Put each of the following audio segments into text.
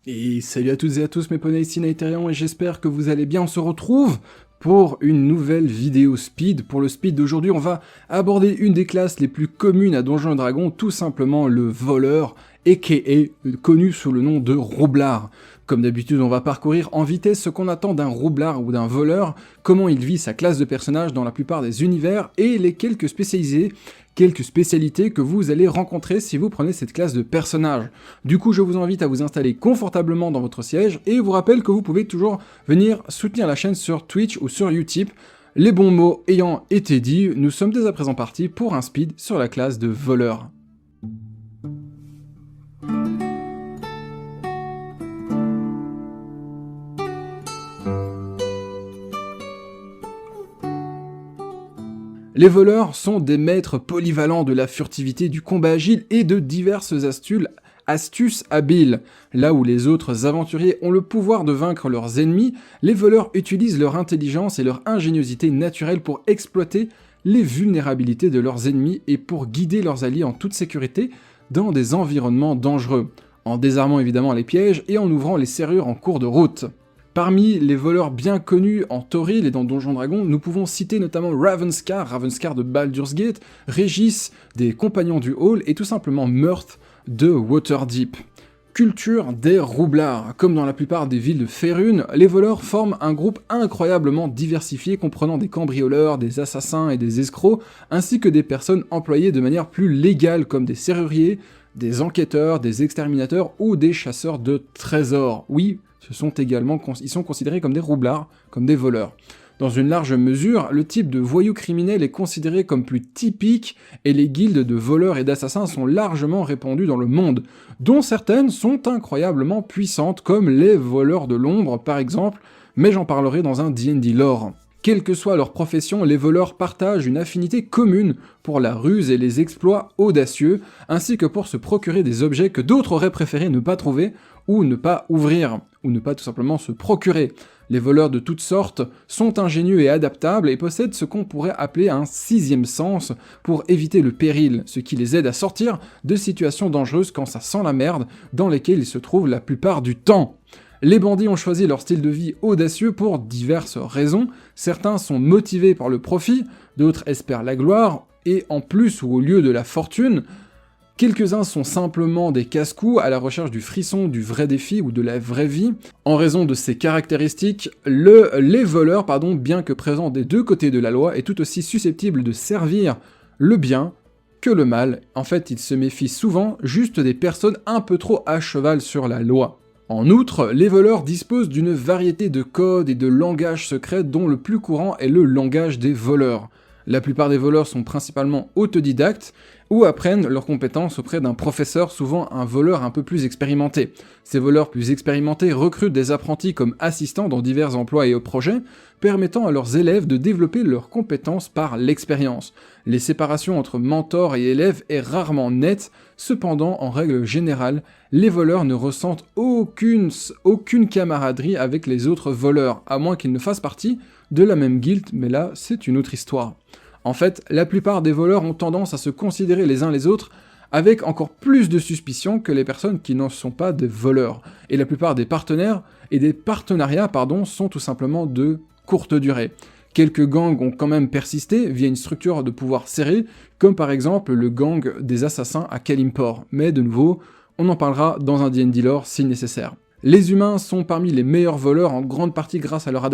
Et salut à toutes et à tous mes poneys, ici Naitherian et j'espère que vous allez bien. On se retrouve pour une nouvelle vidéo speed. Pour le speed d'aujourd'hui, on va aborder une des classes les plus communes à Donjons & Dragons, tout simplement le voleur, aka connu sous le nom de roublard. Comme d'habitude, on va parcourir en vitesse ce qu'on attend d'un roublard ou d'un voleur, comment il vit sa classe de personnage dans la plupart des univers et les quelques spécialités que vous allez rencontrer si vous prenez cette classe de personnage. Du coup, je vous invite à vous installer confortablement dans votre siège et vous rappelle que vous pouvez toujours venir soutenir la chaîne sur Twitch ou sur Utip. Les bons mots ayant été dits, nous sommes dès à présent partis pour un speed sur la classe de voleur. Les voleurs sont des maîtres polyvalents de la furtivité, du combat agile et de diverses astuces habiles. Là où les autres aventuriers ont le pouvoir de vaincre leurs ennemis, les voleurs utilisent leur intelligence et leur ingéniosité naturelle pour exploiter les vulnérabilités de leurs ennemis et pour guider leurs alliés en toute sécurité dans des environnements dangereux, en désarmant évidemment les pièges et en ouvrant les serrures en cours de route. Parmi les voleurs bien connus en Toril et dans Donjons Dragons, nous pouvons citer notamment Ravenscar de Baldur's Gate, Régis des Compagnons du Hall et tout simplement Mirth de Waterdeep. Culture des roublards. Comme dans la plupart des villes de Faerûn, les voleurs forment un groupe incroyablement diversifié comprenant des cambrioleurs, des assassins et des escrocs, ainsi que des personnes employées de manière plus légale comme des serruriers, des enquêteurs, des exterminateurs ou des chasseurs de trésors. Oui, ils sont considérés comme des roublards, comme des voleurs. Dans une large mesure, le type de voyou criminel est considéré comme plus typique et les guildes de voleurs et d'assassins sont largement répandues dans le monde, dont certaines sont incroyablement puissantes, comme les voleurs de l'ombre par exemple, mais j'en parlerai dans un D&D lore. Quelle que soit leur profession, les voleurs partagent une affinité commune pour la ruse et les exploits audacieux, ainsi que pour se procurer des objets que d'autres auraient préféré ne pas trouver, ou ne pas ouvrir, ou ne pas tout simplement se procurer. Les voleurs de toutes sortes sont ingénieux et adaptables et possèdent ce qu'on pourrait appeler un sixième sens pour éviter le péril, ce qui les aide à sortir de situations dangereuses quand ça sent la merde, dans lesquelles ils se trouvent la plupart du temps. Les bandits ont choisi leur style de vie audacieux pour diverses raisons. Certains sont motivés par le profit, d'autres espèrent la gloire, et en plus ou au lieu de la fortune. Quelques-uns sont simplement des casse-cous à la recherche du frisson, du vrai défi ou de la vraie vie. En raison de ces caractéristiques, les voleurs, bien que présents des deux côtés de la loi, est tout aussi susceptible de servir le bien que le mal. En fait, ils se méfient souvent juste des personnes un peu trop à cheval sur la loi. En outre, les voleurs disposent d'une variété de codes et de langages secrets dont le plus courant est le langage des voleurs. La plupart des voleurs sont principalement autodidactes ou apprennent leurs compétences auprès d'un professeur, souvent un voleur un peu plus expérimenté. Ces voleurs plus expérimentés recrutent des apprentis comme assistants dans divers emplois et projets, permettant à leurs élèves de développer leurs compétences par l'expérience. Les séparations entre mentor et élève est rarement nette, cependant, en règle générale, les voleurs ne ressentent aucune camaraderie avec les autres voleurs, à moins qu'ils ne fassent partie de la même guilde, mais là, c'est une autre histoire. En fait, la plupart des voleurs ont tendance à se considérer les uns les autres avec encore plus de suspicion que les personnes qui n'en sont pas des voleurs. Et la plupart des partenariats sont tout simplement de courte durée. Quelques gangs ont quand même persisté via une structure de pouvoir serrée, comme par exemple le gang des assassins à Kalimpor. Mais de nouveau, on en parlera dans un D&D lore si nécessaire. Les humains sont parmi les meilleurs voleurs en grande partie grâce à leur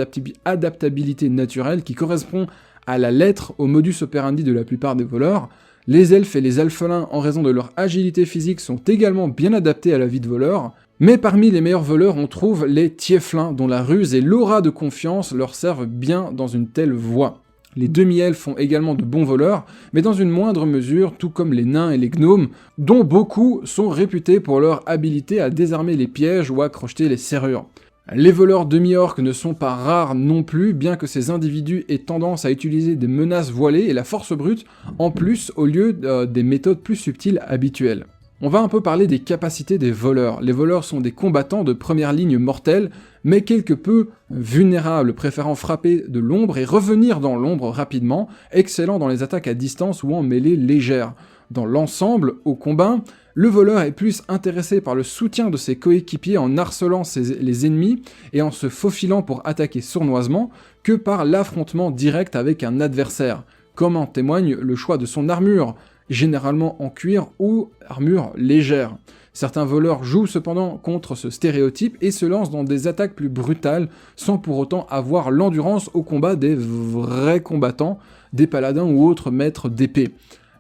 adaptabilité naturelle qui correspond à la lettre au modus operandi de la plupart des voleurs. Les elfes et les alphelins, en raison de leur agilité physique, sont également bien adaptés à la vie de voleur. Mais parmi les meilleurs voleurs, on trouve les tieflins, dont la ruse et l'aura de confiance leur servent bien dans une telle voie. Les demi-elfes sont également de bons voleurs, mais dans une moindre mesure, tout comme les nains et les gnomes, dont beaucoup sont réputés pour leur habilité à désarmer les pièges ou à crocheter les serrures. Les voleurs demi-orques ne sont pas rares non plus, bien que ces individus aient tendance à utiliser des menaces voilées et la force brute en plus au lieu des méthodes plus subtiles habituelles. On va un peu parler des capacités des voleurs. Les voleurs sont des combattants de première ligne mortels, mais quelque peu vulnérables, préférant frapper de l'ombre et revenir dans l'ombre rapidement, excellents dans les attaques à distance ou en mêlée légère. Dans l'ensemble, au combat, le voleur est plus intéressé par le soutien de ses coéquipiers en harcelant les ennemis et en se faufilant pour attaquer sournoisement que par l'affrontement direct avec un adversaire, comme en témoigne le choix de son armure, généralement en cuir ou armure légère. Certains voleurs jouent cependant contre ce stéréotype et se lancent dans des attaques plus brutales sans pour autant avoir l'endurance au combat des vrais combattants, des paladins ou autres maîtres d'épée.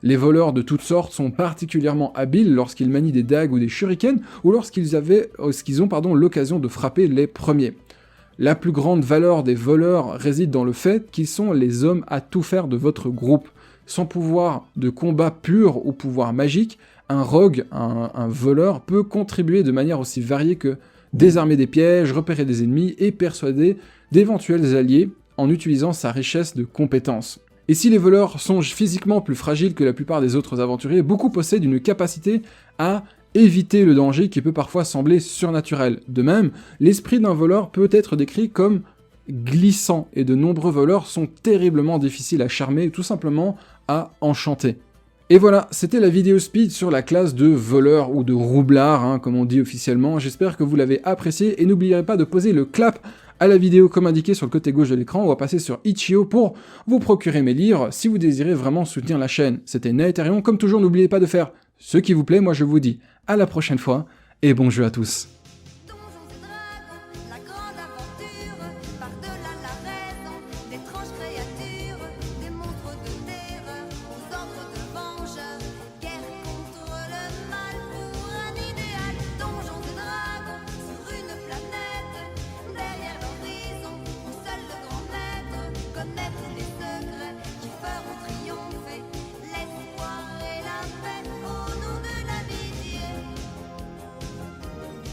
Les voleurs de toutes sortes sont particulièrement habiles lorsqu'ils manient des dagues ou des shurikens ou lorsqu'ils ont l'occasion de frapper les premiers. La plus grande valeur des voleurs réside dans le fait qu'ils sont les hommes à tout faire de votre groupe. Sans pouvoir de combat pur ou pouvoir magique, un rogue, un voleur, peut contribuer de manière aussi variée que désarmer des pièges, repérer des ennemis et persuader d'éventuels alliés en utilisant sa richesse de compétences. Et si les voleurs sont physiquement plus fragiles que la plupart des autres aventuriers, beaucoup possèdent une capacité à éviter le danger qui peut parfois sembler surnaturel. De même, l'esprit d'un voleur peut être décrit comme glissant, et de nombreux voleurs sont terriblement difficiles à charmer, tout simplement à enchanter. Et voilà, c'était la vidéo speed sur la classe de voleur ou de roublard, comme on dit officiellement. J'espère que vous l'avez apprécié, et n'oubliez pas de poser le clap à la vidéo comme indiqué sur le côté gauche de l'écran. On va passer sur Itch.io pour vous procurer mes livres si vous désirez vraiment soutenir la chaîne. C'était Naetherion, comme toujours n'oubliez pas de faire ce qui vous plaît, moi je vous dis à la prochaine fois, et bon jeu à tous.